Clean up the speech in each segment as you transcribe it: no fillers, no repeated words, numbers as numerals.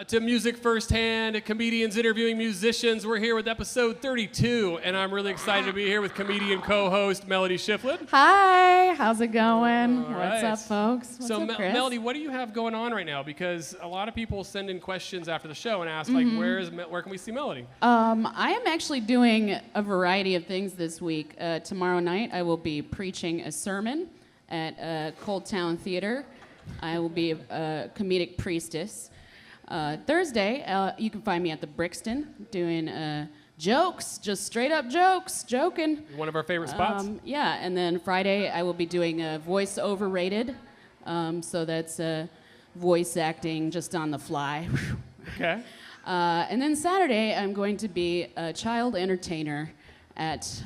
To Music Firsthand, comedians interviewing musicians. We're here with episode 32, and I'm really excited to be here with comedian co-host Melody Shiflett. Hi, how's it going? All What's right. up, folks? What's up, Chris? Melody, what do you have going on right now? Because a lot of people send in questions after the show and ask, like, where can we see Melody? I am actually doing a variety of things this week. Tomorrow night, I will be preaching a sermon at Cold Town Theater. I will be a comedic priestess. Thursday, you can find me at the Brixton doing jokes, just straight up jokes, joking. One of our favorite spots. Yeah, and then Friday, I will be doing a voice overrated. So that's voice acting just on the fly. Okay. And then Saturday, I'm going to be a child entertainer at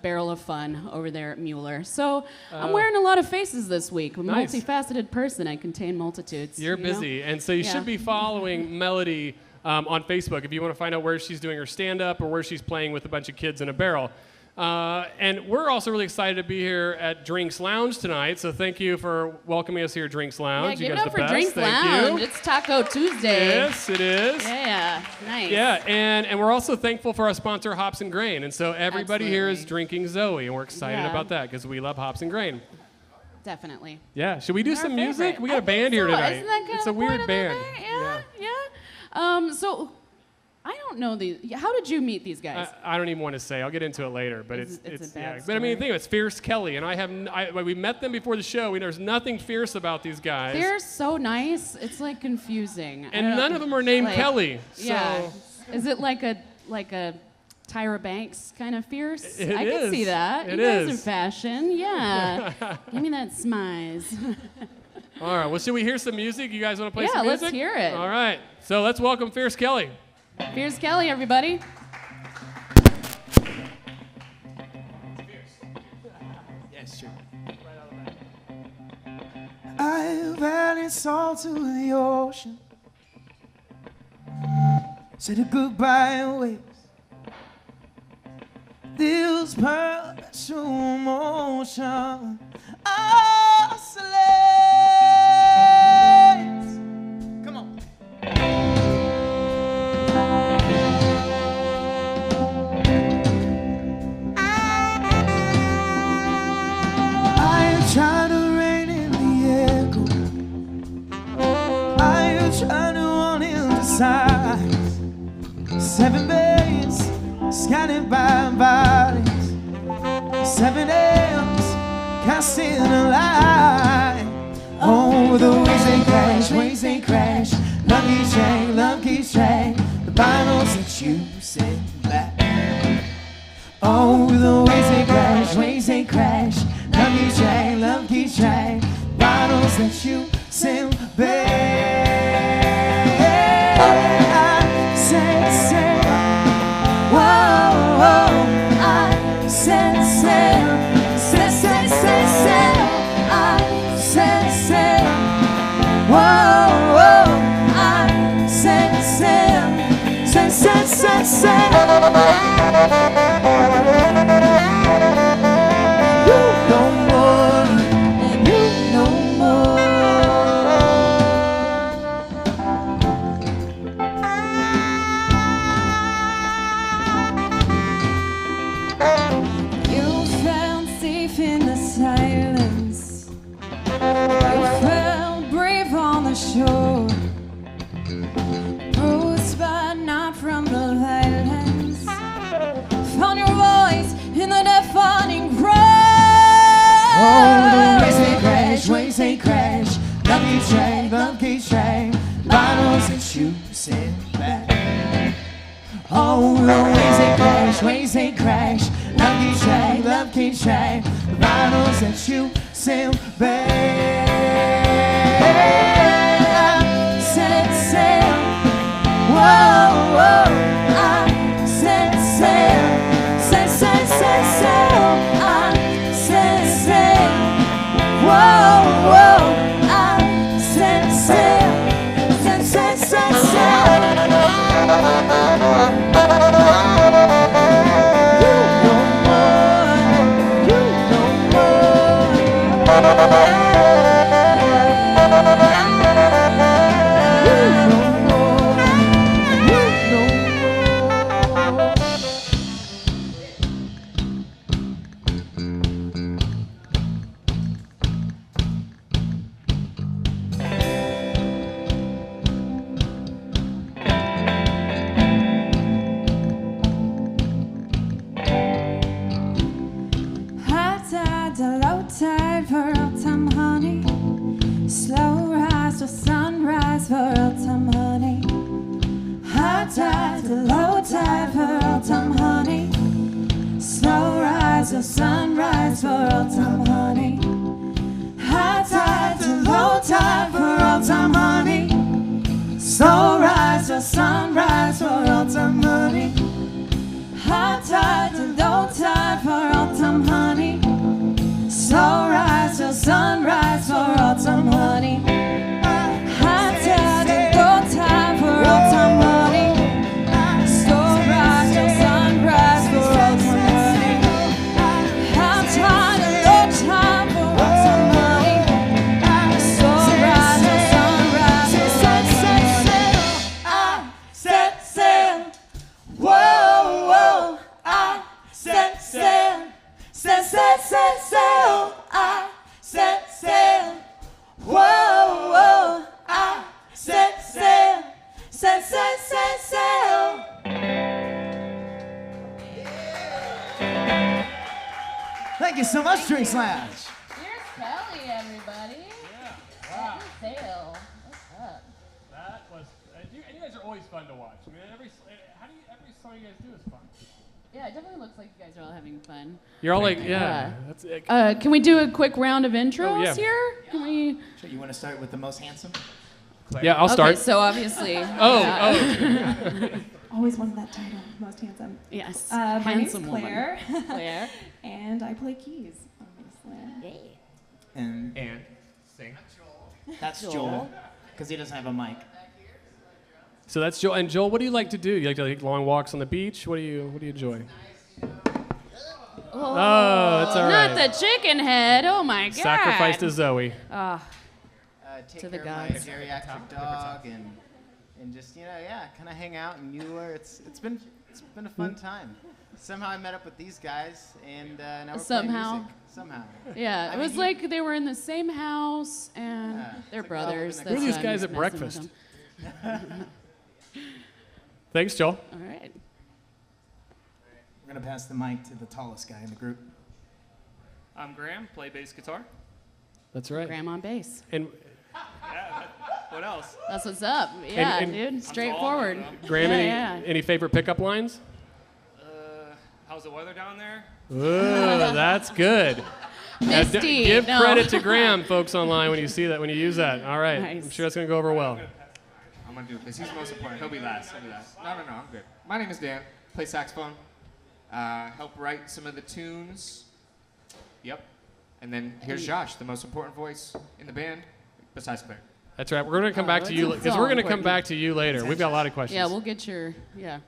Barrel of Fun over there at Mueller. So I'm wearing a lot of faces this week. I'm a Nice. multifaceted person. I contain multitudes. You're you know? busy, and so you should be following Melody on Facebook if you want to find out where she's doing her stand-up or where she's playing with a bunch of kids in a barrel. And we're also really excited to be here at Drinks Lounge tonight, so thank you for welcoming us here at Drinks Lounge. Yeah, You give it guys up are for the best. Drinks Thank Lounge. you. It's Taco Tuesday. Yes, it is. Yeah, nice. Yeah, and we're also thankful for our sponsor, Hops and Grain. And so everybody here is Absolutely. drinking Zoe, and we're excited Yeah. about that because we love Hops and Grain. Definitely. Yeah, should we do Our some favorite. music? We got I a band think here so. tonight. Isn't that kind It's of a the point weird of the band. night? Yeah. So, I don't know these. How did you meet these guys? I don't even want to say. I'll get into it later, but It's a bad But I mean, story. think of it, it's Fierce Kelly, and we met them before the show. There's nothing fierce about these guys, They're so nice. It's like confusing. and none of them are named like- Kelly. So Yeah. Is it like a Tyra Banks kind of fierce? It I can is. see that. It you guys is. are fashion. Yeah. Give me that smize. all right. Well, should we hear some music? You guys want to play Yeah, some music? let's hear it. All right. So let's welcome Fierce Kelly. Fierce Kelly, everybody. Yes, sure. I've added salt to the ocean, said a goodbye waves. This perpetual motion oscillates. Come on. I try to rein in the echo. I try to run in the sides. 7 days scattered by bodies. 7 M's casting a line. Oh, the waves they crash. Love keeps track. The bottles that you send back. Oh, the waves they crash. Love keeps track. Bottles that you send back. I said, whoa, whoa. I said, I said, whoa, whoa. I said, you no more, you no more. You felt safe in the silence. You felt brave on the shore. Bruised but not from the violence. Found your voice in the deafening roar. Oh, the waves they crash. Love keeps track. Bottles that you send back. Oh, the waves they crash. Love keeps track. Bottles that you send back. Said, whoa, whoa. I said, I said, whoa, whoa. I said, you no more, you no more. till sunrise for autumn honey. High tide to low tide for autumn honey. Sunrise till sunrise for autumn honey. High tide to low tide for autumn honey. Sunrise till sunrise for autumn honey. High tide to low tide for autumn honey. Sunrise till sunrise for autumn honey. I set sail. Whoa, whoa. I set sail. Set sail. I set sail. Whoa, whoa. I set sail. Set sail. Thank you so much, Drinks Lounge. Here's Kelly, everybody. Wow. Sail. What's up? That was. You guys are always fun to watch. I mean, every song you guys do is fun. Yeah, it definitely looks like you guys are all having fun. You're all like, yeah. That's, Can we do a quick round of intros yeah. here? Can we? So you want to start with the most handsome? yeah, I'll start. Okay, so obviously. Always wanted that title, most handsome. Yes. My name's handsome Claire, woman. Claire. and I play keys, obviously. And Sing. that's Joel, because he doesn't have a mic. So that's Joel. And Joel, what do you like to do? You like to take long walks on the beach? What do you enjoy? Oh, that's all right. Not the chicken head. Oh my god. Sacrifice to Zoe. Take To the care of my gods. geriatric dog and just kind of hang out in Mueller. It's been a fun time. Somehow I met up with these guys and now we're Somehow. playing music. Somehow. Yeah, I it mean, was like they were in the same house and Yeah, they're it's like all brothers. in the- That's Who are these why I'm guys just at messing with breakfast? them. Thanks, Joel. All right. We're gonna pass the mic to the tallest guy in the group. I'm Graham, play bass guitar. That's right. Grandma on bass. And Yeah, what else? That's what's up. Yeah, and- dude. Straightforward. I'm Graham, Yeah, any favorite pickup lines? How's the weather down there? Ooh, that's good. Now, Misty. give no. credit to Graham, folks online, when you see that, when you use that. All right. Nice. I'm sure that's going to go over well. I'm gonna do it because he's the most important. He'll be last. No, I'm good. My name is Dan. Play saxophone. Help write some of the tunes. Yep. And then here's Josh, the most important voice in the band, besides Claire. That's right. We're going to come back to you it's because all we're going to come important. back to you later. We've got a lot of questions. Yeah, we'll get your. Yeah.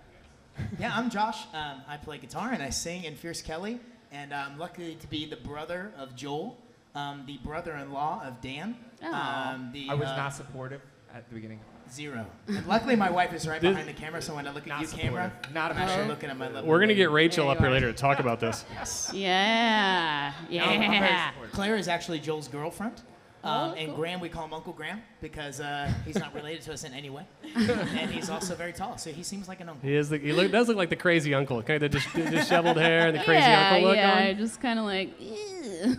Yeah, I'm Josh. I play guitar and I sing in Fierce Kelly, and I'm lucky to be the brother of Joel, the brother-in-law of Dan. Oh. I was not supportive at the beginning. Zero. And luckily, my wife is right This- behind the camera, so when I look at Not you, camera, Not I'm actually a looking at my left. We're going to get Rachel There up you here are. later to talk about this. Yeah. Yeah. Claire is actually Joel's girlfriend. Oh, And cool. Graham, we call him Uncle Graham because he's not related to us in any way. And he's also very tall, so he seems like an uncle. He does look like the crazy uncle, kind of the disheveled hair and the crazy yeah, uncle look yeah. on. Just kind of like. Ew.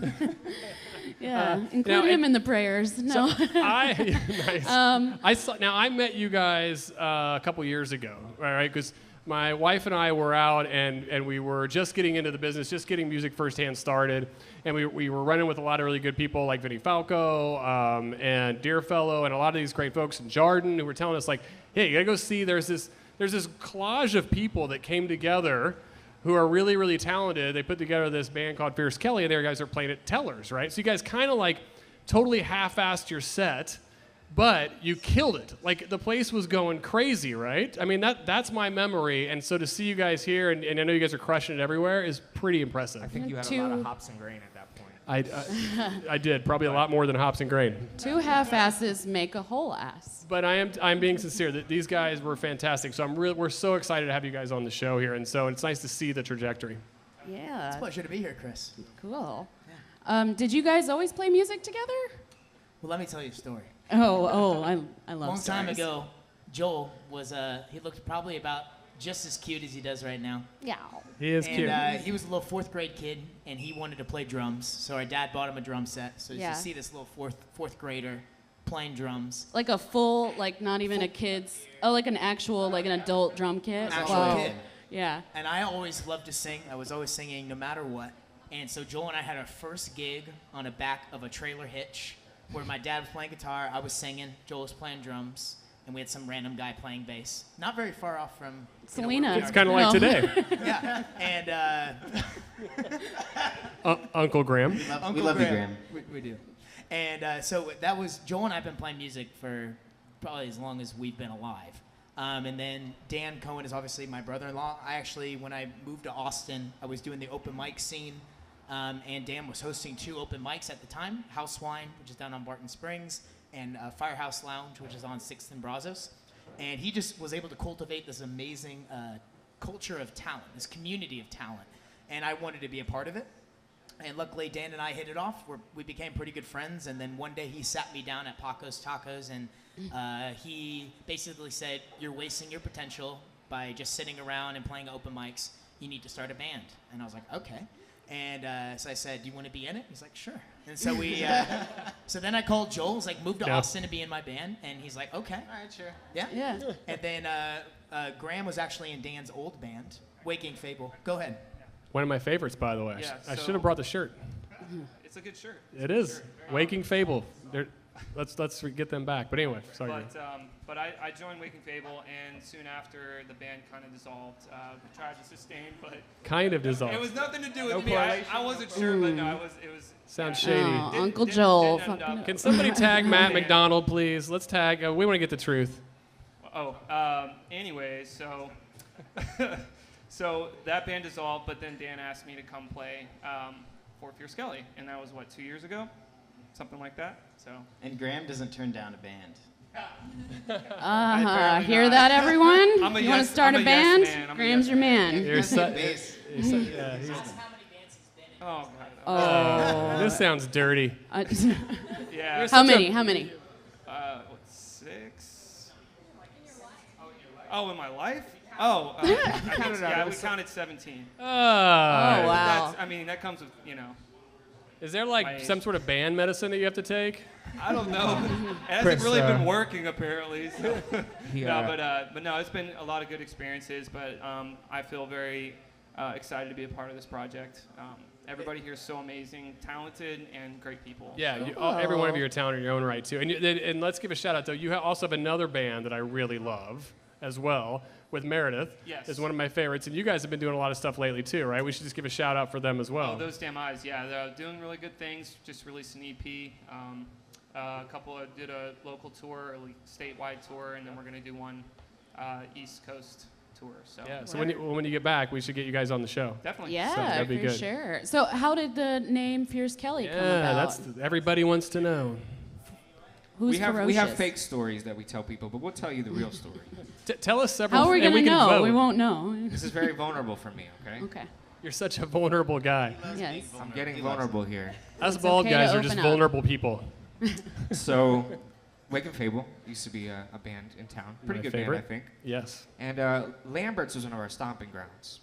Yeah. Include now, him in the prayers. No. Nice. I met you guys a couple years ago, right? Because my wife and I were out and we were just getting into the business, just getting music firsthand started, and we were running with a lot of really good people like Vinnie Falco and Deerfellow and a lot of these great folks in Jarden who were telling us like, hey, you gotta go see. There's this collage of people that came together who are really, really talented. They put together this band called Fierce Kelly, and their guys are playing at Tellers, right? So you guys kind of like totally half-assed your set, but you killed it. Like the place was going crazy, right? I mean, that's my memory, and so to see you guys here, and I know you guys are crushing it everywhere, is pretty impressive. I think you had a lot of hops and grain at that point. I did probably a lot more than hops and grain. Two half-asses make a whole ass. But I'm being sincere that these guys were fantastic. So we're so excited to have you guys on the show here, and so it's nice to see the trajectory. Yeah. It's a pleasure to be here, Chris. Cool. Did you guys always play music together? Well, let me tell you a story. I love A long time stories. ago, Joel was, he looked probably about just as cute as he does right now. Yeah. He is cute. And he was a little fourth grade kid, and he wanted to play drums. So our dad bought him a drum set. So Yeah. you see this little fourth grader playing drums. Like a full, like not even a kid's, like an actual, like an adult drum kit? Actual Wow. kid. Yeah. And I always loved to sing. I was always singing no matter what. And so Joel and I had our first gig on the back of a trailer hitch where my dad was playing guitar, I was singing, Joel was playing drums. and we had some random guy playing bass, not very far off from Selena. where we It's are kind of like No. today. yeah, and Uncle Graham. We love you, Graham. We do. And so that was Joel and I have been playing music for probably as long as we've been alive. And then Dan Cohen is obviously my brother-in-law. I actually, when I moved to Austin, I was doing the open mic scene, and Dan was hosting 2 open mics at the time: House Wine, which is down on Barton Springs, and Firehouse Lounge, which is on 6th and Brazos. And he just was able to cultivate this amazing culture of talent, this community of talent, and I wanted to be a part of it. And luckily, Dan and I hit it off. We became pretty good friends. And then one day he sat me down at Paco's Tacos, and he basically said, "You're wasting your potential by just sitting around and playing open mics. You need to start a band." And I was like, "Okay." And so I said, "Do you want to be in it?" He's like, "Sure." And so we, so then I called Joel. I was like, "Move to Yeah. Austin to be in my band." And he's like, "Okay." All right, sure. Yeah. Yeah. And then Graham was actually in Dan's old band, Waking Fable. Go ahead. One of my favorites, by the way. Yeah, I so- should have brought the shirt. It's a good shirt. It is. Waking Fable. Let's get them back. But anyway, sorry. But I joined Waking Fable, and soon after the band kind of dissolved. We tried to sustain, but Kind of dissolved. it was nothing to do with No me. I wasn't sure, but no, it was. Sounds yeah. shady. Oh, Didn't- Uncle didn't- Joel. didn't end fucking up- Can somebody tag Matt McDonald, please? Let's tag. We want to get the truth. Oh, anyway, so so that band dissolved, but then Dan asked me to come play for Fierce Kelly, and that was what, 2 years ago, something like that. So And Graham doesn't turn down a band. Apparently Hear not. that, everyone? I'm a you want yes- to start I'm a a yes band? man, I'm a Graham's yes your man. You're su- Bass. yeah, he's- oh god, Oh. this sounds dirty. yeah. How many? How many? What, 6? Oh, in my life? Oh, yeah, we counted 17. Oh, Ah. wow. That's, I mean, that comes with, Is there like My- some sort of band medicine that you have to take? I don't know. It hasn't Chris, really been working apparently. So. Yeah. No, but no, it's been a lot of good experiences. But I feel very excited to be a part of this project. Everybody here is so amazing, talented, and great people. Yeah, So- every one of you are talented in your own right too. And let's give a shout out though. You also have another band that I really love as well with Meredith. Yes. Is one of my favorites, and you guys have been doing a lot of stuff lately too, right? We should just give a shout out for them as well. Oh, those damn eyes! Yeah, they're doing really good things. Just released an EP. Did a local tour, a statewide tour, and then we're gonna do one East Coast tour. So yeah. So when you get back, we should get you guys on the show. definitely. Yeah, that'd be for good. sure. So, how did the name Fierce Kelly come Yeah, about? everybody wants to know. Who's we have ferocious? fake stories that we tell people, but we'll tell you the real story. Tell us several. How are we and gonna can know? vote. We won't know. This is very vulnerable for me, okay? Okay. You're such a vulnerable guy. Yes. I'm getting vulnerable here. Us It's bald okay to guys are open just up. vulnerable people. So, Wake and Fable used to be a band in town. Pretty My good favorite. band, I think. Yes. And Lambert's was one of our stomping grounds.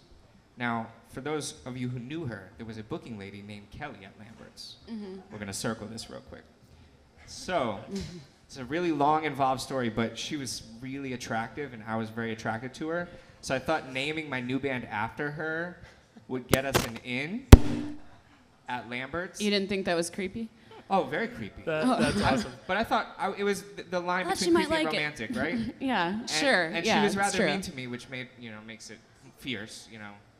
Now, for those of you who knew her, there was a booking lady named Kelly at Lambert's. We're going to circle this real quick. So, it's a really long, involved story, but she was really attractive, and I was very attracted to her. So I thought naming my new band after her would get us an in at Lambert's. You didn't think that was creepy? Oh, very creepy. That's awesome. But I thought it was the line Thought she between might creepy and like it. romantic, right? Yeah, And- sure. And yeah, she was it's rather true. mean to me, which makes it fierce,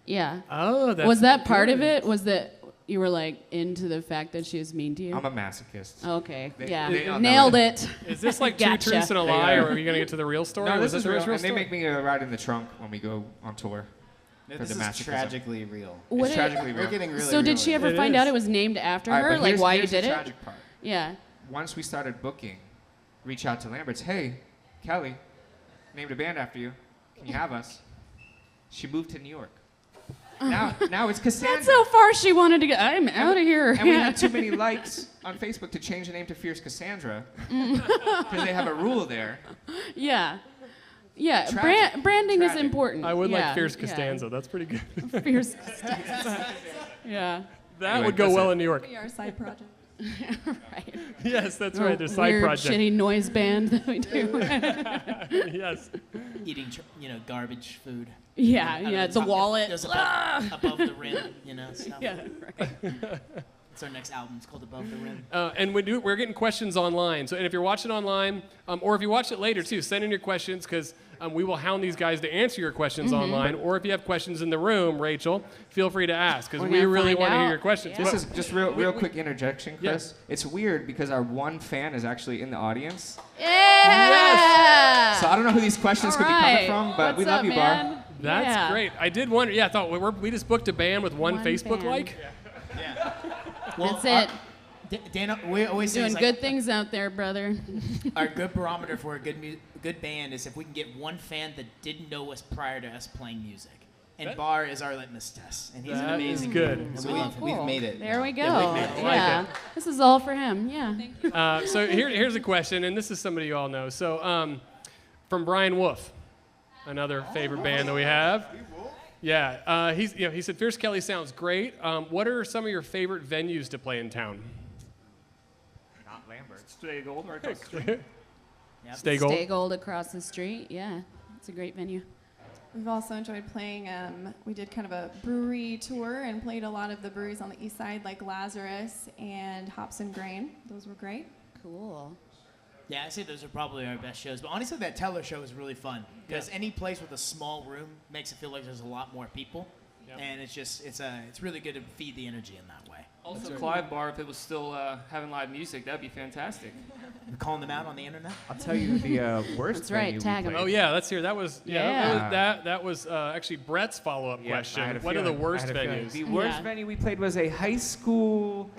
Yeah. Oh, that's Was that part of good. it? Was that you were like into the fact that she was mean to you? I'm a masochist. Okay. They- yeah. they don't know Nailed it. it. Is this like Gotcha. two truths and a They lie, are. or are you gonna get to the real story? No, Was this is the real, real and they story? make me ride in the trunk when we go on tour. No, For this the is masochism. tragically real. What It's it- tragically We're real. getting really so real did she here. ever It find is. out it was named after All right, her? but Like here's- why you here's did the it? tragic part. Yeah. Once we started booking, reach out to Lambert's. Hey, Kelly, named a band after you. Can you have us? She moved to New York. Now it's Cassandra. That's how far she wanted to go. I'm out of here. And we had too many likes on Facebook to change the name to Fierce Cassandra because they have a rule there. Yeah. Yeah. Tragic. Branding is Tragic. important. I would yeah. like Fierce yeah. Costanza. That's pretty good. Fierce Costanza. Yeah. That Anyway, would go that's well it. in New York. Be our side project. Right. Yes, that's right. There's side Weird, project. shitty noise band that we do. Yes. Eating, garbage food. yeah. Out of Yeah. the The pocket. wallet. Goes above the rim, stuff. Yeah. Right. It's our next album. It's called Above the Rim. And we're getting questions online. So, and if you're watching online, or if you watch it later too, send in your questions because we will hound these guys to answer your questions online. Or if you have questions in the room, Rachel, feel free to ask because we really want to hear your questions. Yeah. This is just real quick interjection, Chris. It's weird because our one fan is actually in the audience. Yeah. So I don't know who these questions could be coming from, but we What's love up, you, man? Bar. That's Yeah. great. I did wonder. Yeah, I thought we just booked a band with one Facebook fan. like. Yeah. Well, That's it. Dan, we always say Doing it's like good things out there, brother. our good barometer for a good band is if we can get one fan that didn't know us prior to us playing music. And Bar is our litmus test, and he's an That is amazing good. dude. So We love him. we've made it. There we go. Yeah, we've made it. I like Yeah. This is all for him. Yeah. So here's a question, and this is somebody you all know. So from Brian Wolf, another favorite band that we have. Yeah, he said Fierce Kelly sounds great. What are some of your favorite venues to play in town? Not Lambert. Stay Gold right across the street. Stay Gold. Stay Gold across the street. Yeah. It's a great venue. We've also enjoyed playing, we did kind of a brewery tour and played a lot of the breweries on the east side, like Lazarus and Hops and Grain. Those were great. Cool. Yeah, I say those are probably our best shows. But honestly, that Teller show is really fun because any place with a small room makes it feel like there's a lot more people, and it's really good to feed the energy in that way. Also, Clive Bar, if it was still having live music, that'd be fantastic. We're calling them out on the internet. I'll tell you the worst That's right, venue we tag 'em. played. Oh yeah, let's hear. That was Yeah. that was actually Brett's follow-up Yeah, question. I had a What are the feeling. worst I had a feeling. venues? The worst Yeah. venue we played was a high school.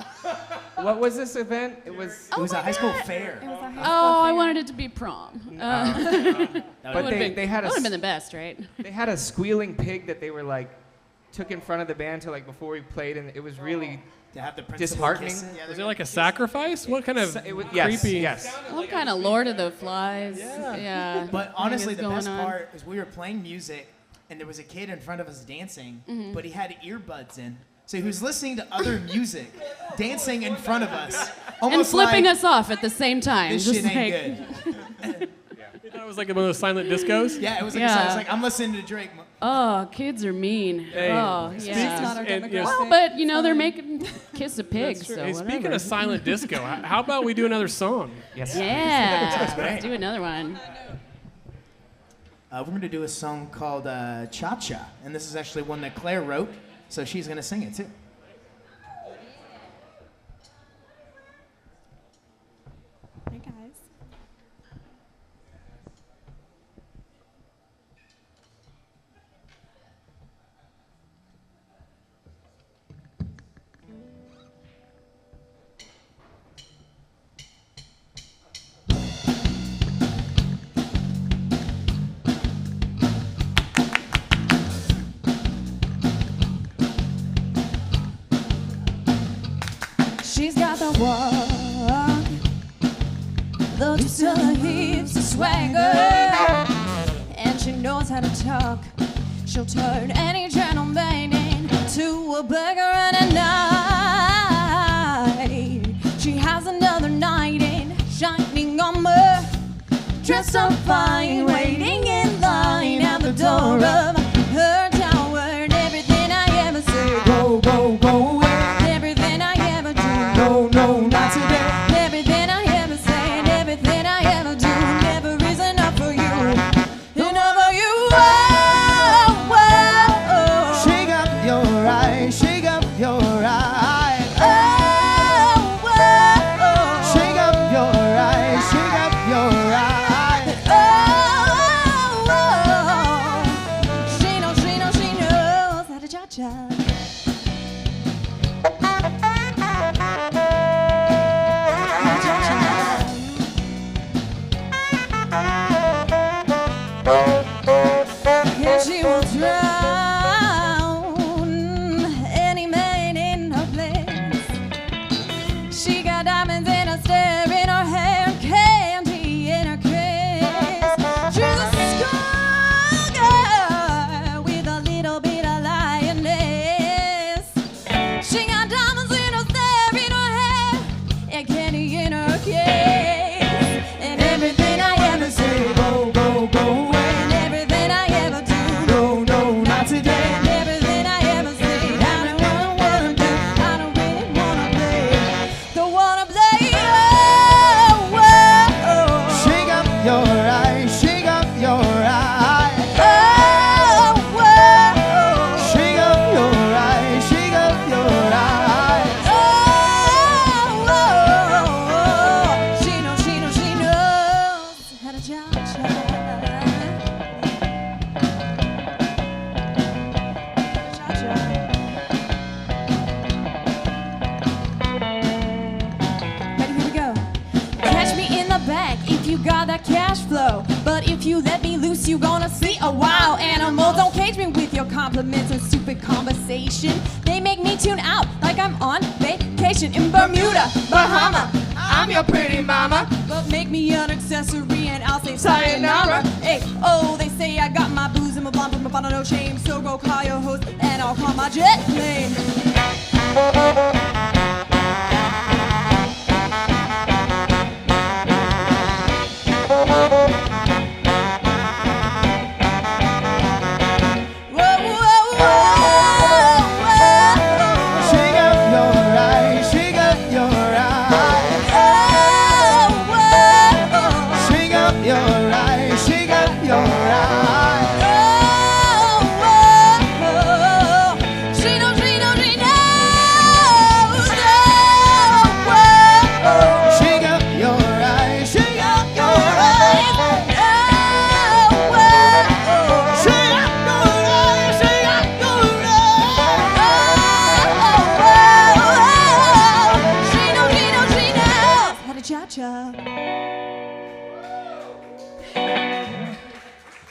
What was this event? It was. It was a high school fair. It was a high Oh, school I fair. wanted it to be prom. But they had That a would have been the best, right? they had a squealing pig that they were like took in front of the band to like before we played, and it was really To have the principal disheartening. kiss it. Was it like a sacrifice? What kind of it was, creepy? Yes. What kind of Lord of the Flies? Yeah. But honestly, is the going best on. part is we were playing music, and there was a kid in front of us dancing, but he had earbuds in. So he was listening to other music, dancing in front of us. And Almost flipping like, us off at the same time. this just shit ain't like, good. You thought it was like one of those silent discos? Yeah, it was like, Yeah. it was like I'm listening to Drake. Oh, kids are mean. Hey, Oh, It's yeah. not our And, you know, demographic. Well, but you know they're making kiss a pig, That's true. so Hey, whatever. speaking of silent disco, how about we do another song? Yes. Yeah, great. let's do another one. We're going to do a song called Cha Cha, and this is actually one that Claire wrote, so she's going to sing it too. Hey, guys. She's got the walk, the twist of her hips, the swagger, and she knows how to talk. She'll turn any gentleman into a beggar and a knight. She has another knight in shining armor, dressed up fine, waiting in line at the door of her tower. And everything I ever say, go, go, go away. Everything I ever do, no, no, not today. Everything I ever say and everything I ever do never is enough for you. Enough for you. Oh, oh, oh. Shake up your eyes, shake up your eyes. Oh, oh, oh. Shake up your eyes, shake up your eyes. Oh, she knows how to cha-cha. And she will drown any man in her place. She got diamonds in her stare, in her hair, and candy in her kiss. She's a schoolgirl with a little bit of lioness. cash flow. But if you let me loose, you gonna see a wild animal. Don't cage me with your compliments and stupid conversation. They make me tune out like I'm on vacation in Bermuda, Bahama. I'm your pretty mama. But make me an accessory and I'll say sayonara. Hey, oh, they say I got my booze and my blonde, but my fun, no shame. So go call your host and I'll call my jet plane.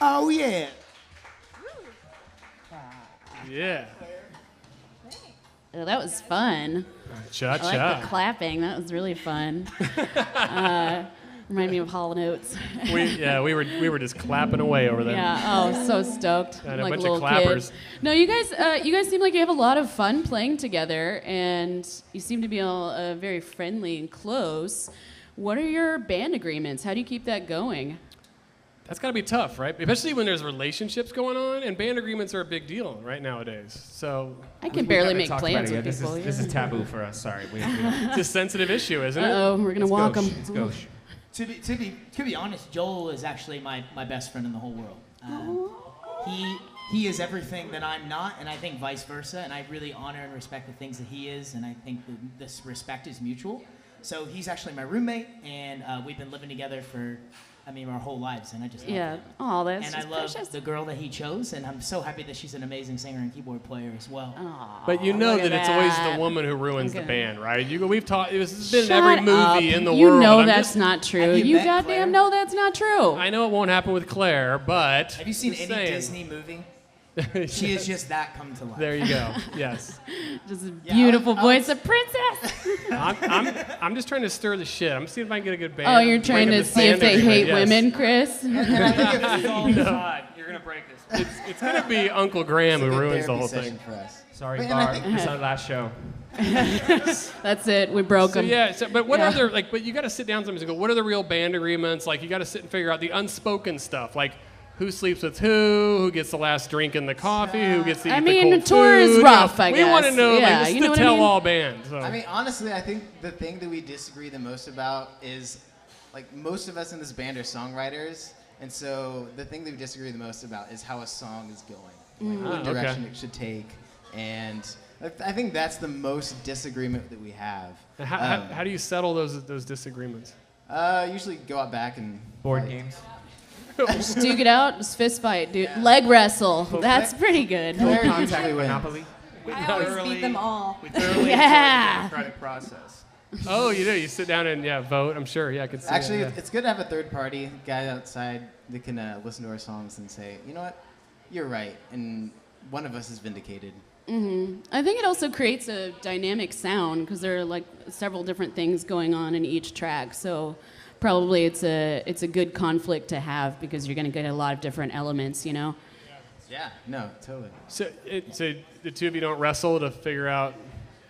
Oh, yeah. Yeah. Oh, that was fun. I like the Cha-cha. clapping. That was really fun. Remind me of Hall & Oates. We were just clapping away over there. Yeah. Oh, so stoked. And a like bunch a of little clappers. kid. No, you guys seem like you have a lot of fun playing together, and you seem to be all very friendly and close. What are your band agreements? How do you keep that going? That's got to be tough, right? Especially when there's relationships going on, and band agreements are a big deal right nowadays. So I can barely haven't make talked plans about it with yet. people. This is taboo for us. Sorry. We don't. it's a sensitive issue, isn't it? Uh-oh, we're gonna walk them. Let's go. To be honest, Joel is actually my best friend in the whole world. He is everything that I'm not, and I think vice versa. And I really honor and respect the things that he is, and I think that this respect is mutual. So he's actually my roommate, and we've been living together for, our whole lives, and I just love Yeah. it. Oh, that's And I just love precious. the girl that he chose, and I'm so happy that she's an amazing singer and keyboard player as well. Aw, But you know look that at it's always that. the woman who ruins the Okay. band, right? We've taught. This has been in Shut every movie up. in the you world. know I'm that's just- not true. Have you You met goddamn Claire? know that's not true. I know it won't happen with Claire, but Have you seen just any saying. Disney movie? She is just that come to life. There you go. Yes. Just a Yeah, beautiful I voice was- of princess. I'm just trying to stir the shit. I'm seeing if I can get a good band. Oh, you're trying break to up this see if band they agreement, hate yes. women, Chris. This is all facade. You're gonna break this. It's gonna be Uncle Graham It's a who good ruins the therapy whole session thing. for us. Sorry, Wait, and I Barb. think- This is our last show. That's it. We broke So them. yeah, but what Yeah. are there like? But you got to sit down sometimes and go. What are the real band agreements? Like you got to sit and figure out the unspoken stuff, like who sleeps with who gets the last drink in the coffee, who gets to eat I the mean, cold tour is food, rough, I We want to guess. know, Yeah, like, this you is know the what I mean? tell-all band. So. I mean, honestly, I think the thing that we disagree the most about is, like, most of us in this band are songwriters, and so the thing that we disagree the most about is how a song is going, like, what okay. direction it should take, and I think that's the most disagreement that we have. And how do you settle those disagreements? Usually go out back and Board fight. games. Just duke it out. Just fist fight, dude. Leg wrestle. That's pretty good. Claire Contact usually wins. Monopoly. I always beat them all. We thoroughly Yeah. enjoy the democratic process. Oh, you do. You sit down and vote. I'm sure. Yeah, I could see. Actually, that, yeah. it's good to have a third party guy outside that can listen to our songs and say, you know what, you're right, and one of us is vindicated. I think it also creates a dynamic sound because there are like several different things going on in each track. So probably it's a good conflict to have because you're going to get a lot of different elements, you know. Yeah, no, totally. So the two of you don't wrestle to figure out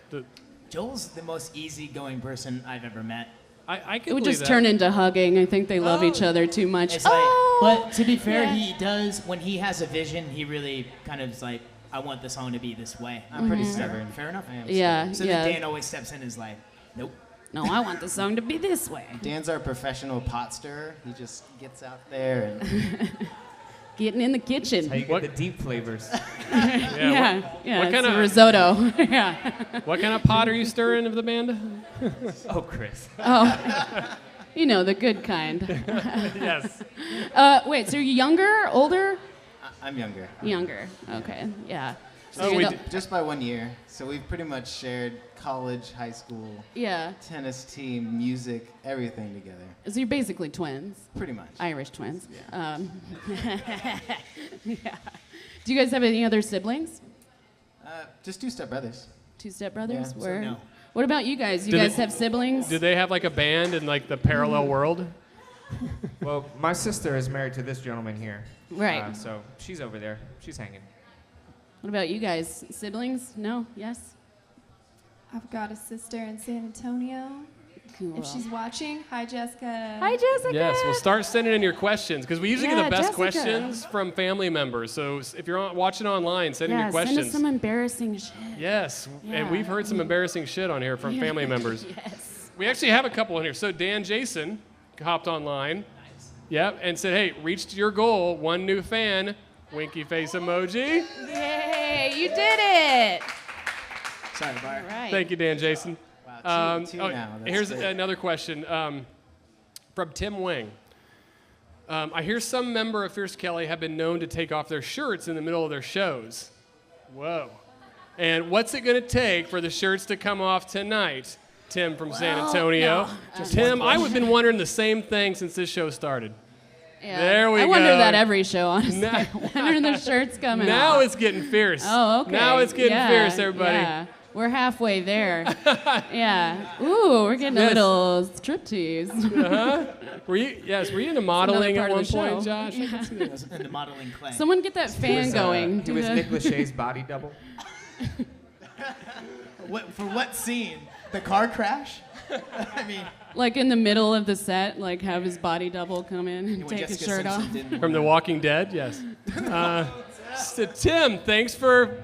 the. Joel's the most easygoing person I've ever met. I can It would believe just that. turn into hugging. I think they love each other too much. It's like, Oh! but to be fair, Yeah. he does, when he has a vision, he really kind of is like, I want the song to be this way. I'm pretty stubborn. Fair enough. Yeah, So yeah. then Dan always steps in and is like, nope. No, I want the song to be this way. Dan's our professional pot stirrer. He just gets out there and Getting in the How kitchen. you get What- the deep flavors. Yeah, yeah. what It's kinda- a risotto. Yeah. What kind of pot are you stirring of the band? Oh, Chris. Oh, you know the good kind. Yes. Wait, so you're younger, older? I'm younger. Younger. Okay. Yeah. So Oh, you're we the- did- Just by 1 year. So we've pretty much shared college, high school, Yeah. tennis team, music, everything together. So you're basically twins. Pretty much. Irish twins. Yeah. Do you guys have any other siblings? Just two stepbrothers. Two stepbrothers? Yeah, so Where? no. What about you guys? You Do guys they- have siblings? Do they have like a band in like the parallel world? Well, my sister is married to this gentleman here. Right. So she's over there. She's hanging. What about you guys? Siblings? No? Yes? I've got a sister in San Antonio. Cool. If she's watching, hi Jessica. Hi, Jessica. Yes, well, start sending in your questions because we usually get Yeah, the best Jessica. questions from family members. So if you're watching online, send in your questions. Send us some embarrassing shit. Yes, Yeah. and we've heard some embarrassing shit on here from family members. Yes. We actually have a couple in here. So Dan Jason hopped online. Yep, and said, hey, reached your goal, 1 new fan, winky face emoji. Yay, you did it. Sorry, Bart. All right. Thank you, Dan Jason. Wow, two now. That's Here's great. another question from Tim Wing. I hear some member of Fierce Kelly have been known to take off their shirts in the middle of their shows. Whoa. And what's it going to take for the shirts to come off tonight? Tim from San Antonio. Tim, I've been wondering the same thing since this show started. Yeah. There we I wonder go. that every show, honestly. Now- When are the shirts coming Now off? it's getting fierce. Oh, okay. Now it's getting Yeah, fierce, everybody. Yeah. We're halfway there. Yeah. Ooh, we're getting a Yes. little striptease. Were you into modeling at part of one the point, show. Josh? I Yeah. can see that. In the modeling class. Someone get that fan going. He was Nick Lachey's body double. For what scene? The car crash? I mean, Like in the middle of the set, like have his body double come in and when take his Jessica shirt Simpson off. didn't From The Walking Dead, yes. So Tim, thanks for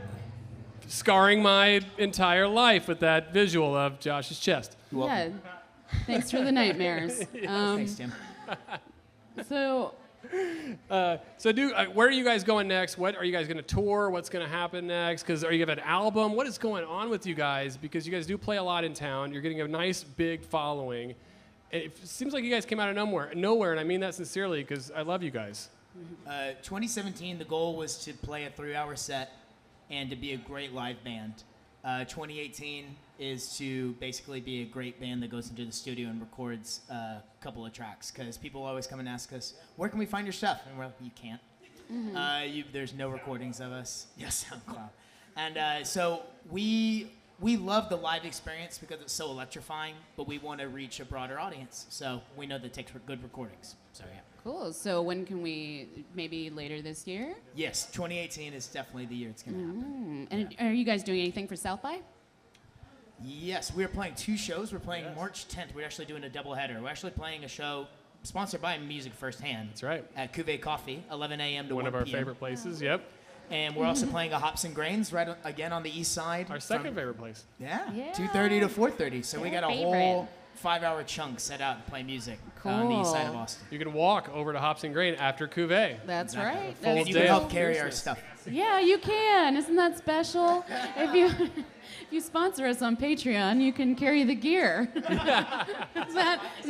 scarring my entire life with that visual of Josh's chest. Yeah. Thanks for the nightmares. Thanks, Tim. So Where are you guys going next? What are you guys going to tour? What's going to happen next? Because are you going to have an album? What is going on with you guys? Because you guys do play a lot in town. You're getting a nice big following. It seems like you guys came out of nowhere, and I mean that sincerely because I love you guys. 2017, the goal was to play a 3-hour set and to be a great live band. 2018 is to basically be a great band that goes into the studio and records a couple of tracks. Because people always come and ask us, where can we find your stuff? And we're like, you can't. There's no recordings of us. Yes, SoundCloud. And so we love the live experience because it's so electrifying, but we want to reach a broader audience. So we know that it takes good recordings. So yeah. cool. So when can we? Maybe later this year. Yes, 2018 is definitely the year it's going to happen. And are you guys doing anything for South by? Yes, we're playing 2 shows. We're playing March 10th. We're actually doing a doubleheader. We're actually playing a show sponsored by Music Firsthand. That's right. At Cuvée Coffee, 11 a.m. to 1 One of our p.m. favorite places. Yep. And we're also playing a Hops and Grains again on the east side. Our second favorite place. Yeah, Yeah. 2:30 to 4:30. So we got a Favorite. whole 5-hour chunk set out to play music on the east side of Cool. Austin. You can walk over to Hops and Grain after Cuvée. That's right. Full And you day can of help carry our fierceness. stuff. Yeah, you can. Isn't that special? If you sponsor us on Patreon, you can carry the gear. isn't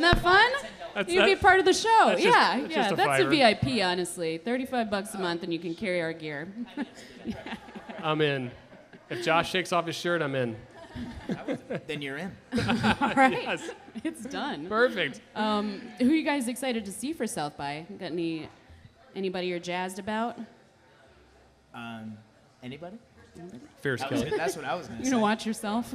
that fun? You can be part of the show. that's just- Yeah, that's yeah. just a That's a fiver. VIP, honestly. $35 a month, and you can carry our gear. I'm in. If Josh shakes off his shirt, I'm in. Then you're in. All right, Yes. it's done. Perfect. Who are you guys excited to see for South by? Got anybody you're jazzed about? Anybody? Fierce Kelly. That's what I was going to You say. gonna watch yourself?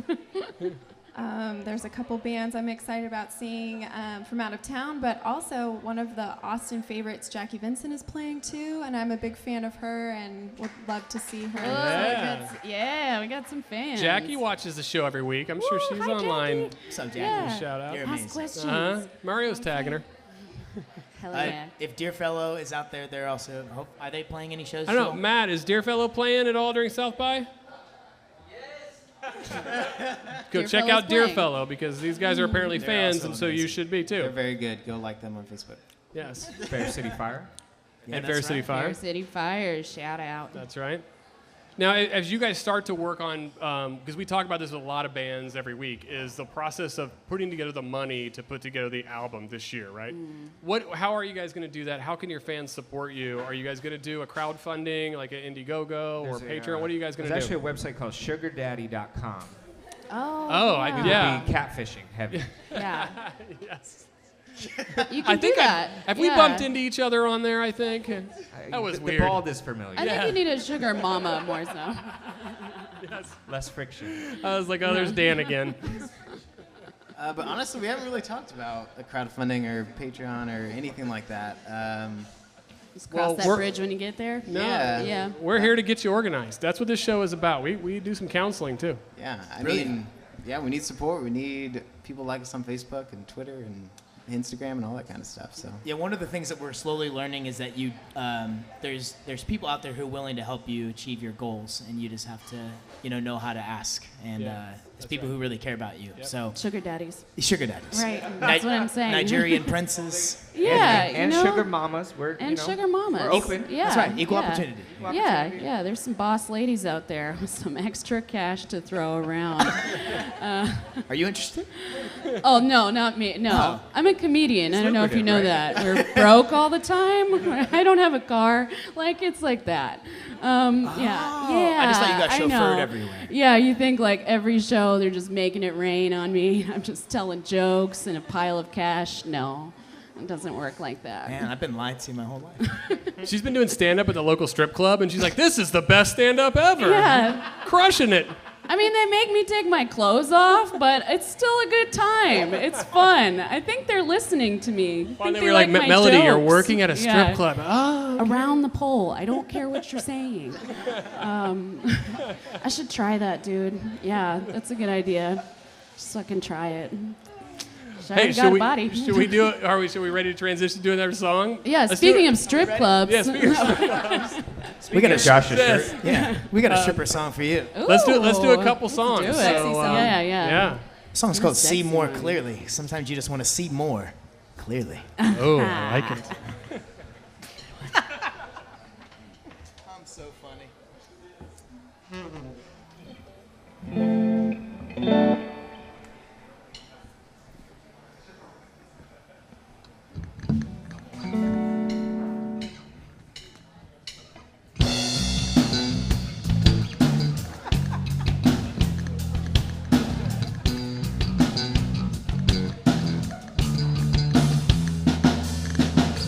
There's a couple bands I'm excited about seeing from out of town, but also one of the Austin favorites, Jackie Vincent, is playing too, and I'm a big fan of her and would love to see her. Yeah. we got some fans. Jackie watches the show every week. I'm sure Woo, she's hi, online. Jackie. So, Jackie, Yeah. Shout out. you're Ask amazing. questions. Mario's tagging her. Hell yeah. If Deerfellow is out there, they're also. Are they playing any shows? I don't know, Joel? Matt, is Deerfellow playing at all during South by? Go check Deerfellow's out playing. Deerfellow because these guys are apparently They're fans, also and so you amazing. should be They're too. very good. Go like them on Facebook. Yes. Fair City Fire. Yeah, and that's Fair City right. Fire. Fair City Fire, shout out. That's right. Now, as you guys start to work on, because we talk about this with a lot of bands every week, is the process of putting together the money to put together the album this year, right? How are you guys going to do that? How can your fans support you? Are you guys going to do a crowdfunding like an Indiegogo or Patreon? What are you guys going to do? There's actually a website called sugardaddy.com. Oh, I It yeah. would be catfishing heavy. yeah. Yes. You can I think do that. have we bumped into each other on there, I think? That was the weird. The bald is familiar. I think you need a sugar mama more so. Less friction. I was like, oh, there's Dan again. But honestly, we haven't really talked about a crowdfunding or Patreon or anything like that. Just cross that we're- bridge when you get there. No, Yeah. Yeah. We're here to get you organized. That's what this show is about. We do some counseling, too. Yeah, I Brilliant. mean, yeah, we need support. We need people like us on Facebook and Twitter and Instagram and all that kind of stuff. So Yeah, one of the things that we're slowly learning is that there's people out there who are willing to help you achieve your goals, and you just have to know how to ask. And there's people who really care about you. So Sugar daddies. sugar daddies, Right. That's what I'm saying. Nigerian princes. Yeah. And you know, sugar mamas. And sugar mamas. We're open. Yeah. That's right, equal yeah. opportunity. Yeah. There's some boss ladies out there with some extra cash to throw around. Are you interested? Oh, no, not me. No. Oh. I'm a comedian. I don't know if you know lucrative, that. We're broke all the time. I don't have a car. Like, it's like that. Yeah. I just thought you got I chauffeured know. everywhere. Yeah, you think like every show they're just making it rain on me. I'm just telling jokes and a pile of cash. No, it doesn't work like that. Man, I've been lied to my whole life. She's been doing stand-up at the local strip club, and she's like, this is the best stand-up ever. Yeah. Crushing it. I mean, they make me take my clothes off, but it's still a good time. It's fun. I think they're listening to me. I think Well, they they were like, my Melody, you're jokes." working at a strip Yeah. club. Oh. Around the pole. I don't care what you're saying. I should try that, dude. Yeah, that's a good idea. Just fucking try it. I Hey, got a body. should we do it? Should we ready to transition to another song? Yeah, Let's do speaking it. of strip clubs. Yeah, speaking of strip clubs. We got a Josh's Yes. shirt. Yeah, we got a stripper song for you. Let's do a couple Ooh, songs. do it. So, Yeah. Yeah. The song's called "See sexy More one. Clearly." Sometimes you just want to see more clearly. Oh, I like it. I'm so funny.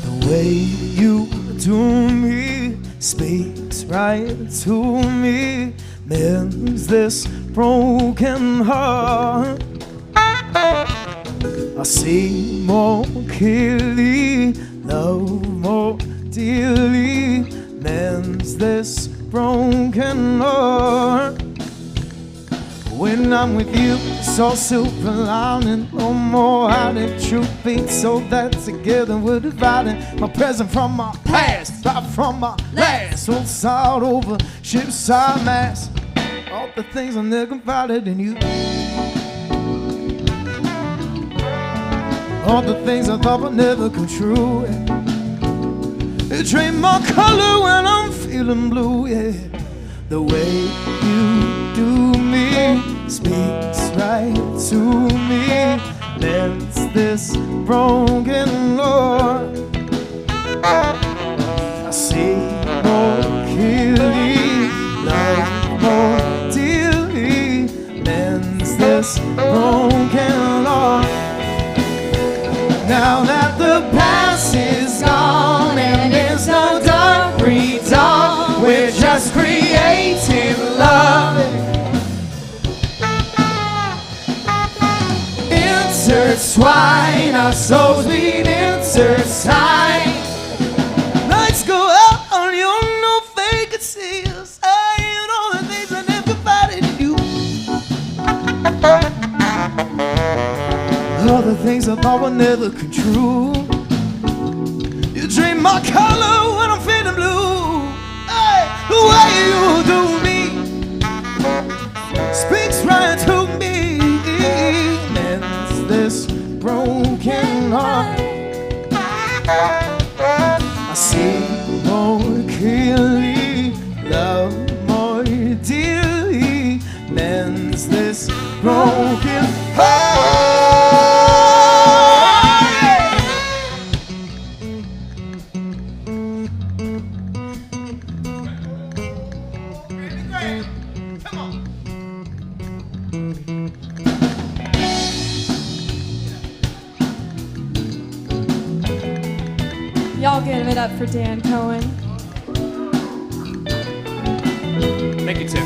The way you do me speaks right to me, mends this broken heart. I see more clearly, love more dearly, mends this broken heart. When I'm with you, it's all silver lining. No more hiding, truth beats so that together we're dividing my present from my past, right from my last. Old side over, ship side mass. All the things I never confided in you. All the things I thought would never come true. It drained my color when I'm feeling blue, yeah. The way you do me speaks right to me, mends this broken Lord. I see more clearly, love more dearly, mends this broken Lord. Now that the past is gone and there's no dark pre-dawn, we're just creating love. Intertwine, our souls beat intertwine. Lights go out on your no vacancies. And all the things I never confided in you. All the things I thought would never come true. You drain my color when I'm feeling blue. Hey, the way you do me speaks right to me. Mends this broken heart. I see more clearly, love more mends this broken heart. Y'all give it up for Dan Cohen. Thank you, Tim.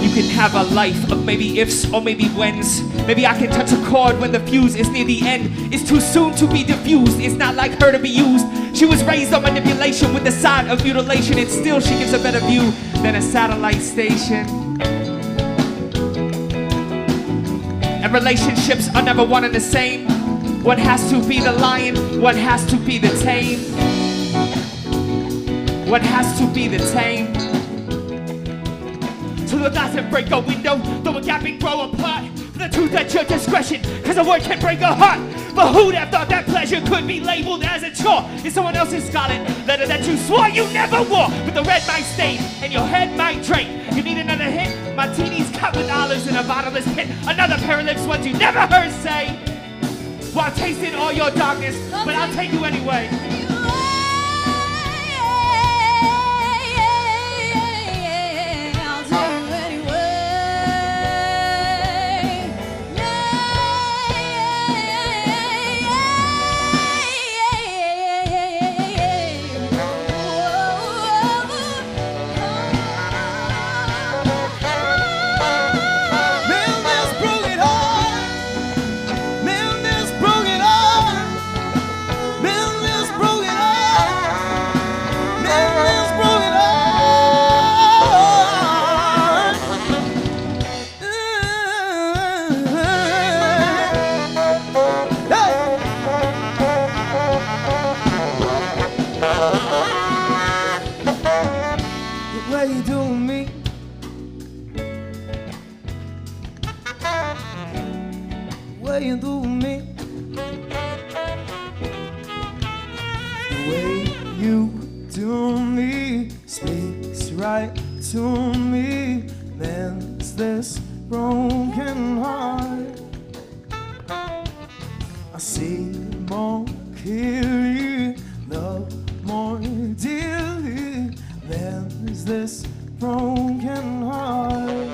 You can have a life of maybe ifs or maybe whens. Maybe I can touch a chord when the fuse is near the end. It's too soon to be diffused. It's not like her to be used. She was raised on manipulation with the side of mutilation, and still she gives a better view than a satellite station. And relationships are never one and the same. One has to be the lion, one has to be the tame. One has to be the tame. So the glass and break a window, throw a gap and grow apart. The truth at your discretion, cause a word can break a heart. But who'd have thought that pleasure could be labeled as a chore? In someone else's scarlet letter that you swore you never wore. But the red might stain and your head might drain. You need another hit? Martinis cut with olives in a bottomless pit. Another pair of lips, ones you never heard say. While tasting all your darkness, but I'll take you anyway. What you do with me? What you do with me? The way you do me speaks right to me, mends this broken heart. I see more clearly, love more dearly, mends this broken heart.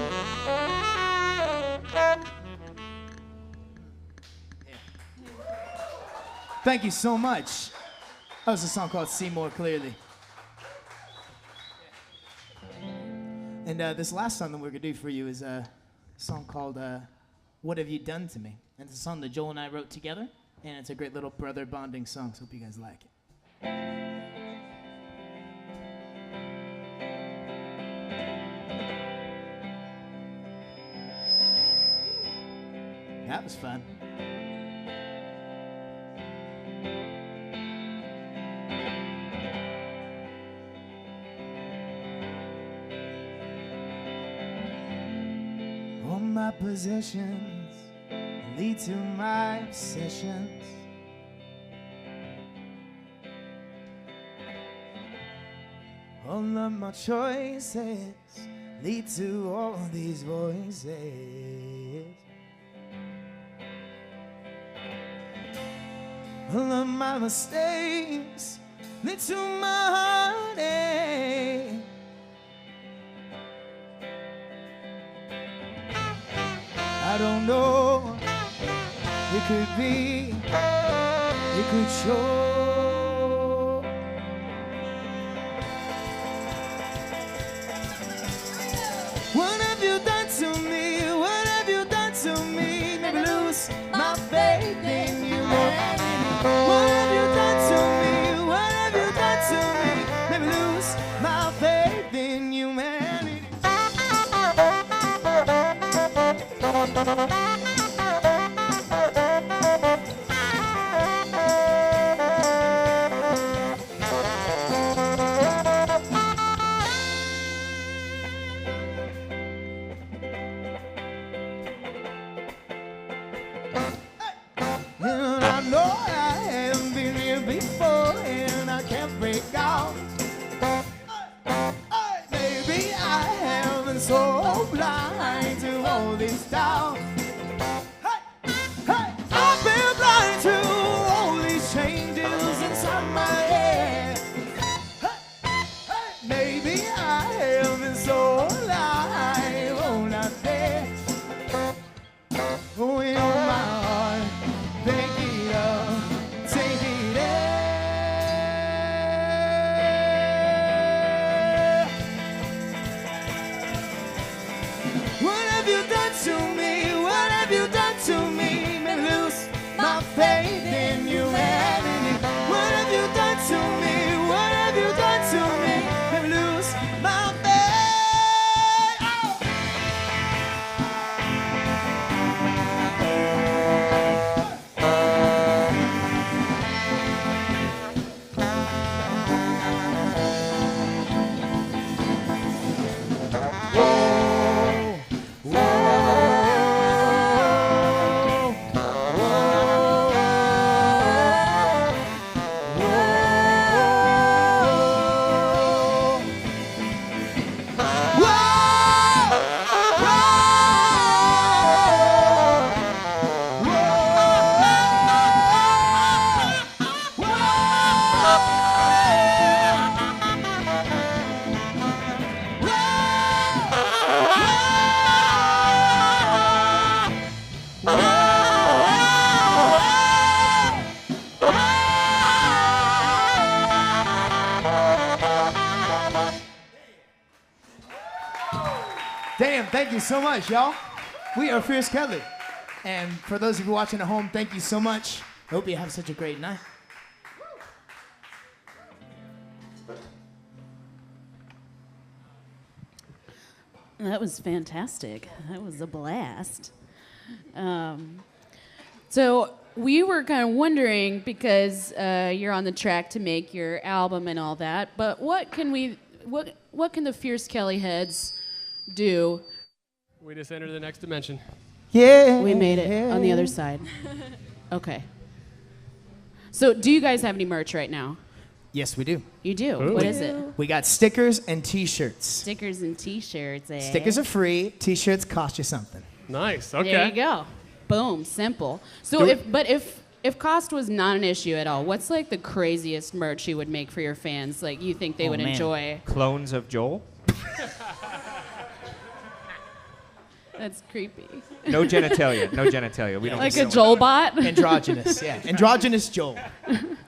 Thank you so much. That was a song called See More Clearly. And this last song that we're going to do for you is a song called What Have You Done to Me? And it's a song that Joel and I wrote together. And it's a great little brother bonding song, so hope you guys like it. That was fun. All my possessions lead to my obsessions. All of my choices lead to all these voices. All of my mistakes lead to my heartache. I don't know, it could be, it could show. What have you done to me? What have you done to me? Never lose my faith in you. What have you done to me? What have you done to me? Never lose my faith in humanity. again, thank you so much, y'all. We are Fierce Kelly. And for those of you watching at home, thank you so much. I hope you have such a great night. That was fantastic. That was a blast. So we were kind of wondering, because you're on the track to make your album and all that, but what can the Fierce Kelly heads do? We just entered the next dimension. Yeah. We made it on the other side. Okay. So do you guys have any merch right now? Yes, we do. You do? Ooh. What is it? We got stickers and t-shirts. Stickers and t-shirts, eh? Stickers are free. T-shirts cost you something. Nice. Okay. There you go. Boom. Simple. So if cost was not an issue at all, what's like the craziest merch you would make for your fans? Like you think they would man. enjoy? Clones of Joel. That's creepy. No genitalia. No genitalia. We don't. Like do a that. Joel bot? Androgynous, yeah. Androgynous Joel.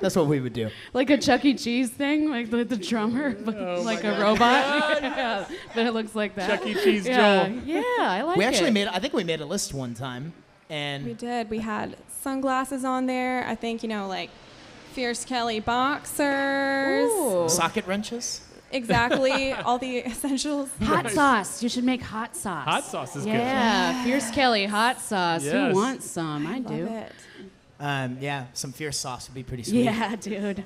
That's what we would do. Like a Chuck E. Cheese thing, like the drummer, but like a robot. Yeah, but it looks like that. Chuck E. Cheese yeah. Joel. Yeah, I like it. We actually I think we made a list one time. We And did. We had sunglasses on there. I think, like Fierce Kelly boxers. Ooh. socket wrenches. Exactly. All the essentials. Hot sauce. You should make hot sauce. Hot sauce is good. Yeah, Fierce Kelly hot sauce. Yes. Who wants some? I Love do. it. Yeah, some fierce sauce would be pretty sweet. Yeah, dude.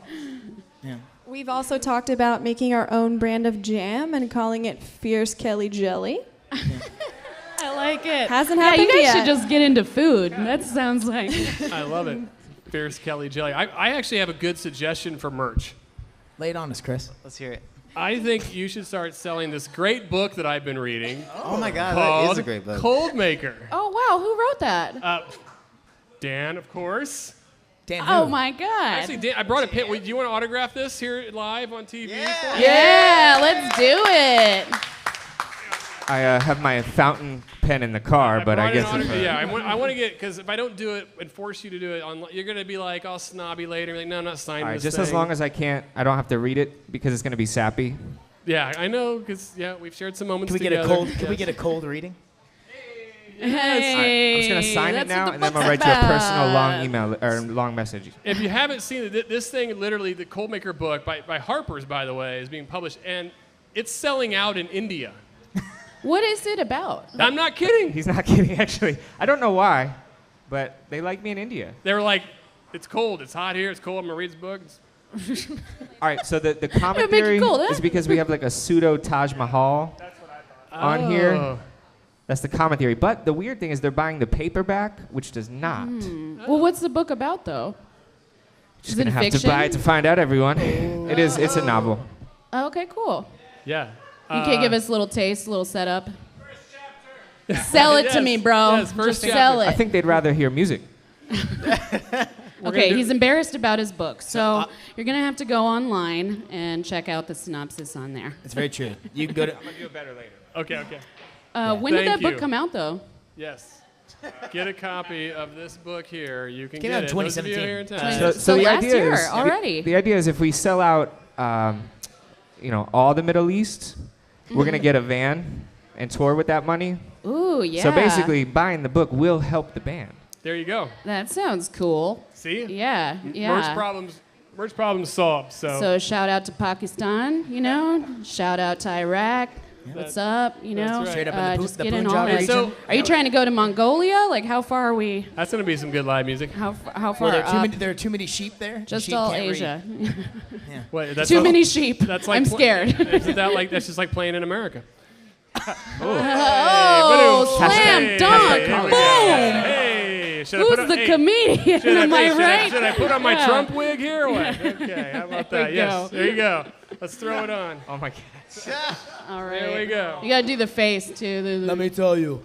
Yeah. We've also talked about making our own brand of jam and calling it Fierce Kelly Jelly. I like it. Hasn't Yeah, you happened guys yet. should just get into food. That sounds like. I love it. Fierce Kelly Jelly. I actually have a good suggestion for merch. Lay it on us, Chris. Let's hear it. I think you should start selling this great book that I've been reading Oh my God, called that is a great book. Cold Maker. Oh wow, who wrote that? Dan, of course. Dan, Oh who? my God. Actually, Dan, I brought a pen. Do you want to autograph this here live on TV? Yeah. Yeah, let's do it. I have my fountain pen in the car, but I brought guess an if, autograph- yeah, I want to get, because if I don't do it and force you to do it online, you're gonna be like all snobby later. Like, no, I'm not signing all right, this just thing. as long as I don't have to read it because it's gonna be sappy. Yeah, I know, because we've shared some moments Can we get together. a cold? Can we Yes. get a cold reading? Hey, I'm just gonna sign it that's what now, the and then book's I'll write you a personal about. long email or long message. If you haven't seen it, this thing, literally, the Cold Maker book by Harper's, by the way, is being published, and it's selling out in India. What is it about? I'm not kidding. He's not kidding, actually. I don't know why, but they like me in India. They were like, it's cold, it's hot here, it's cold, I'm gonna read this book. All right, so the common It'd make you theory cold, huh? is because we have like a pseudo Taj Mahal on here. Oh. That's the common theory. But the weird thing is they're buying the paperback, which does not. Well, what's the book about though? Just Is it gonna have fiction? to buy it to find out, everyone. It is. It's a novel. Oh, okay, cool. Yeah. You can give us a little taste, a little setup. Sell it to Yes, me, bro. yes, first Just sell chapter. it. I think they'd rather hear music. Okay, he's embarrassed about his book, so you're gonna have to go online and check out the synopsis on there. It's very true. You can go to. I'm gonna do it better later. Okay. When did Thank that you. book come out, though? Yes. Get a copy of this book here. You can Came get out in it. Those of you 2017. here in town. So the last idea year is already. The idea is if we sell out, all the Middle East, we're gonna get a van and tour with that money. Ooh, yeah. So basically, buying the book will help the band. There you go. That sounds cool. See? Yeah. Merch problems solved. So shout out to Pakistan, Shout out to Iraq. What's up, That's right. Straight up in the just the get in Punjab on it. region. So- Are you trying to go to Mongolia? Like, how far are we? that's gonna be some good live music. How far Well, up? there are too many sheep there. The Just sheep all can't read. Asia. What, that's Too all- many sheep. That's like I'm scared. Isn't that like that's just like playing in America? Oh, slam Hey, dunk. here we go. Boom. Hey, should I Who's put on- the hey, comedian? should I- Am I hey, should I- right? Should I put on my Yeah. Trump wig here or what? Okay, how about There that? we Yes, go. there you go. Let's throw it on. Oh my God. All right. There we go. You gotta do the face too. Let me tell you.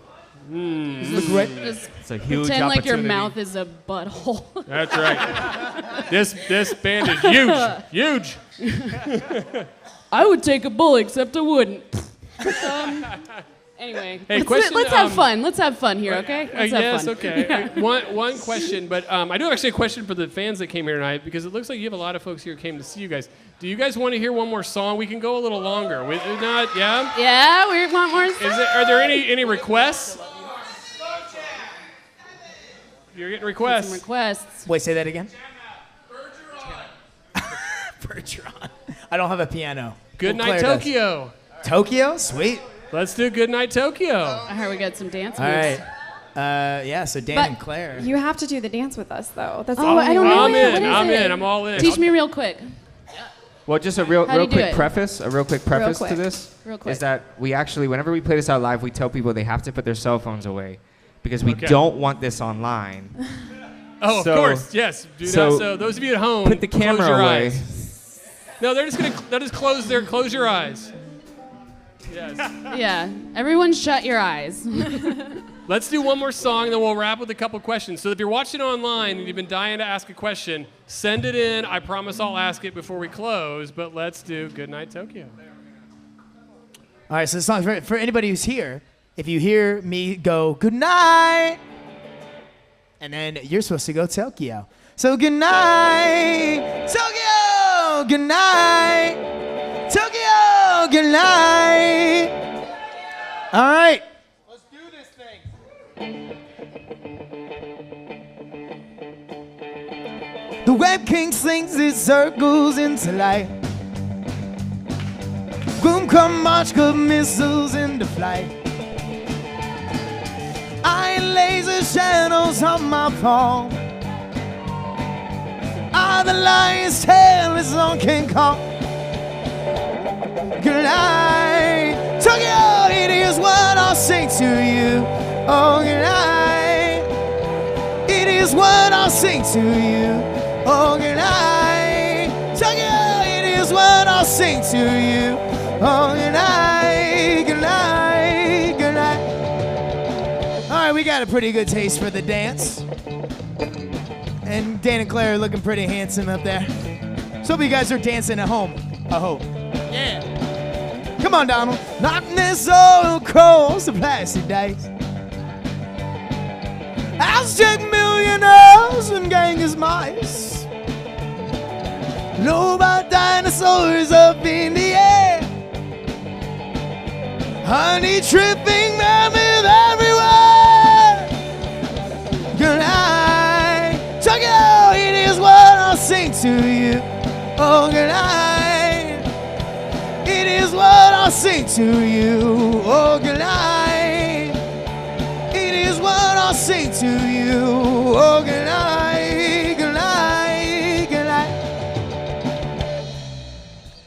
Just It's a huge pretend like your opportunity. mouth is a butthole. That's right. This band is huge. I would take a bullet, except I wouldn't. Anyway, Hey, let's, question, let's have fun. Let's have fun here, okay? Let's have yes, fun. okay. Yeah. One question, but I do have actually a question for the fans that came here tonight because it looks like you have a lot of folks here who came to see you guys. Do you guys want to hear one more song? We can go a little longer. We not, yeah? Yeah, we want more songs. Are there any requests? You're getting requests. Some requests. Wait, say that again. Bergeron. I don't have a piano. Good Well, Night Claire does. Tokyo. Tokyo? Sweet. Let's do Good Night Tokyo. I heard we got some dance All moves. right. Yeah, so Dan But and Claire. you have to do the dance with us, though. That's Oh, I don't know I'm it. in. What is I'm it? in. I'm all in. Teach me real quick. Well, just a How do you real do quick it? preface. A real quick preface quick. to this Real quick. is that we actually, whenever we play this out live, we tell people they have to put their cell phones away because we Okay. don't want this online. Oh, So- of course. Yes. Do so not, so those of you at home, Put the camera close your away. eyes. No, they're just gonna. They'll just close your eyes. Yes. Yeah. Everyone shut your eyes. Let's do one more song, then we'll wrap with a couple questions. So if you're watching online and you've been dying to ask a question, send it in. I promise I'll ask it before we close. But let's do Good Night Tokyo. All right, so the song's for anybody who's here. If you hear me go, good night, and then you're supposed to go Tokyo. So good night, Tokyo, good night, Tokyo, good night. All right. Let's do this thing. The Web King slings his circles into light. Boom, come march, come missiles into flight. Iron laser shadows on my palm. The lion's tail is on King Kong. Good night, Tokyo, it is what I'll sing to you. Oh, good night, it is what I'll sing to you. Oh, good night, Tokyo, it is what I'll sing to you. Oh, good night, good night, good night. All right, we got a pretty good taste for the dance. And Dan and Claire are looking pretty handsome up there. So hope you guys are dancing at home. I hope. Yeah. Come on, Donald. Knocking this old across the plastic dice. Aztec millionaires and Genghis mice. Know about dinosaurs up in the air. Honey tripping mammoth everywhere. Good night, Tokyo, it is what I'll sing to you. Oh, good night, it is what I'll sing to you. Oh, good night, it is what I'll sing to you. Oh, good night, good night, good night.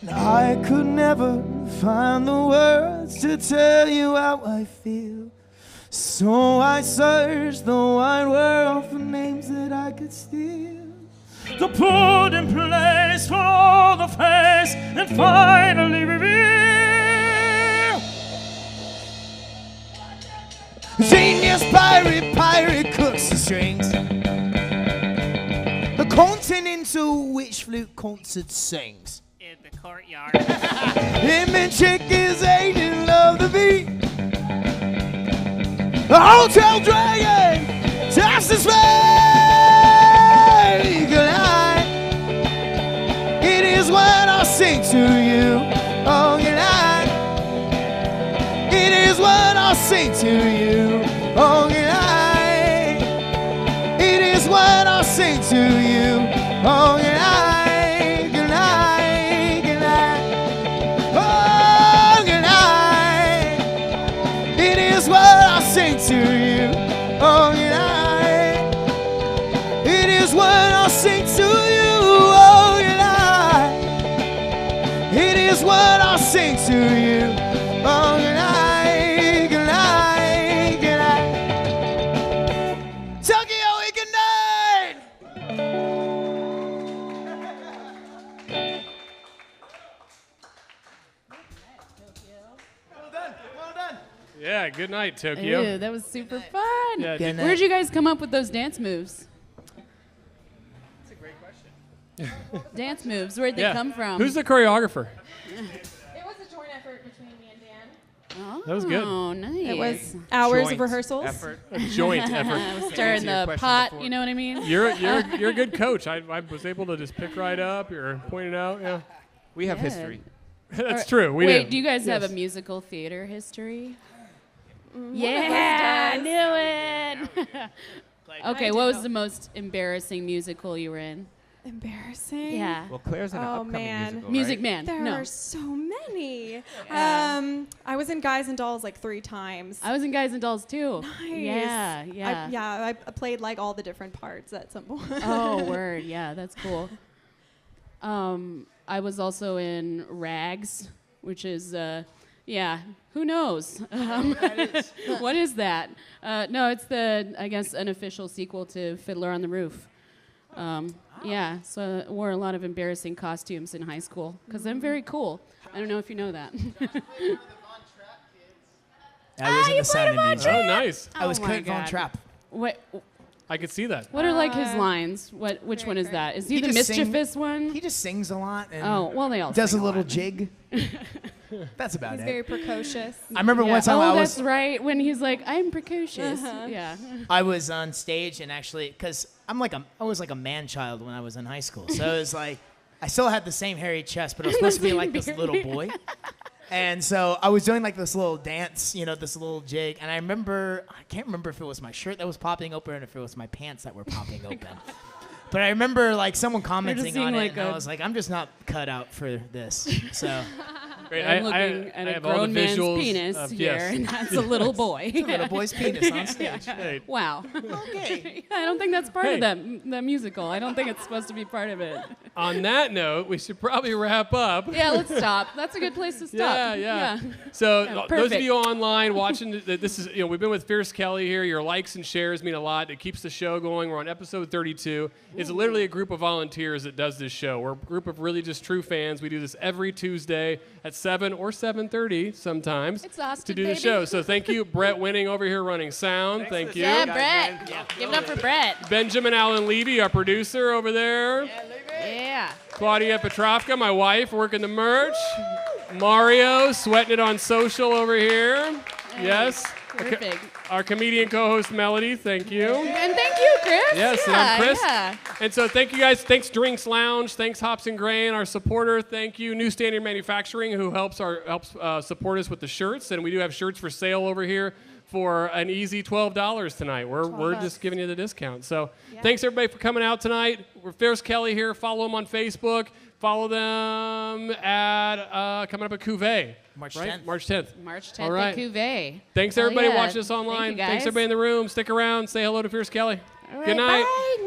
Now, I could never find the words to tell you how I feel. So I searched the wide world for names that I could steal. To put in place for all the face and finally reveal. Genius pirate cooks the strings. The continent to which flute concert sings. In the courtyard. Him and chick is agent of the beat. The Hotel Dragon, Justice Ray. Good night. It is what I'll sing to you. Oh, good night. It is what I'll sing to you. Oh, good night. It is what I'll sing to you. Oh, good night. Good night. Good night. Oh, good night. It is what I'll sing to you. Oh, good night. It is what I'll sing to you. Oh, good night. It is what I'll sing to you. Oh, good night. Good night. Good night. Tokyo, good night. Well done. Well done. Yeah, Good Night Tokyo. Ew, that was super fun. Yeah, Good night. Where'd you guys come up with those dance moves? That's a great question. Dance moves, where'd they Yeah. come from? Who's the choreographer? It was a joint effort between me and Dan. That was good. Oh, nice. It was hours Joint of rehearsals. effort. A joint effort. Stirring your the question pot, before. you know what I mean? You're a good coach. I was able to just pick right up. You're pointing out. Yeah, We have Yeah. history. that's true. We Wait, do. do you guys have a Yes. musical theater history? Yeah, I knew it. Okay, what was the most embarrassing musical you were in? Embarrassing. Yeah. Well, Claire's in an Oh, upcoming man. musical, Music right? Man. There no. are so many. Yeah. I was in Guys and Dolls like 3 times. I was in Guys and Dolls too. Nice. Yeah. I played like all the different parts at some point. Oh, word. Yeah, that's cool. I was also in Rags, which is, who knows? What is that? No, it's I guess, unofficial sequel to Fiddler on the Roof. Yeah, so I wore a lot of embarrassing costumes in high school because I'm very cool. I don't know if you know that. I was in the Sound of Music. Oh, nice. I was Oh my Kurt Von God. Trapp. What I could see that. What are like his lines? Which one is that? Is he the just mischievous one? He just sings a lot and Oh, well, they all does a sing little lot. jig. That's about He's it. very precocious. I remember Yeah. one time oh, I that's was right. When he's like, I'm precocious. Uh-huh. Yeah. I was on stage and actually because I was like a man child when I was in high school, so it was like I still had the same hairy chest, but I was supposed to be like this little boy. And so I was doing like this little dance, this little jig. And I can't remember if it was my shirt that was popping open or if it was my pants that were popping open. But I remember like someone commenting seeing on like it, and I a- was like, I'm just not cut out for this. So Great. I'm looking at I a have all the grown man's visuals penis of- here, yes. and that's a little boy. little boy's penis on stage. Hey, Wow. Okay. I don't think that's part Hey. of that musical. I don't think it's supposed to be part of it. on that note, we should probably wrap up. Yeah, let's stop. That's a good place to stop. Yeah. So Yeah, those of perfect. you online watching, this is we've been with Fierce Kelly here. Your likes and shares mean a lot. It keeps the show going. We're on episode 32. It's literally a group of volunteers that does this show. We're a group of really just true fans. We do this every Tuesday at 7 or 7:30 sometimes It's Austin, to do the baby. show. So thank you, Brett Winning over here running sound. Thank you. Yeah, Brett. Give it up for Brett. Benjamin Allen Levy, our producer over there. Yeah. Claudia Petrovka, my wife, working the merch. Mario, sweating it on social over here. Yes. Perfect. Our comedian co-host Melody, thank you. And thank you, Chris. Yes, and yeah, I'm Chris. Yeah. And so thank you guys. Thanks Drinks Lounge. Thanks Hops and Grain, our supporter. Thank you New Standard Manufacturing, who helps support us with the shirts. And we do have shirts for sale over here for an easy $12 tonight. We're just giving you the discount. So thanks everybody for coming out tonight. We're Fierce Kelly here. Follow them on Facebook. Follow them at coming up at Cuvée. March right? 10th. March 10th. March 10th All right. at Cuvée. Thanks Hell everybody yeah. watching us Thank online. you, Thanks guys. everybody in the room. Stick around. Say hello to Fierce Kelly. All Good right, night. bye.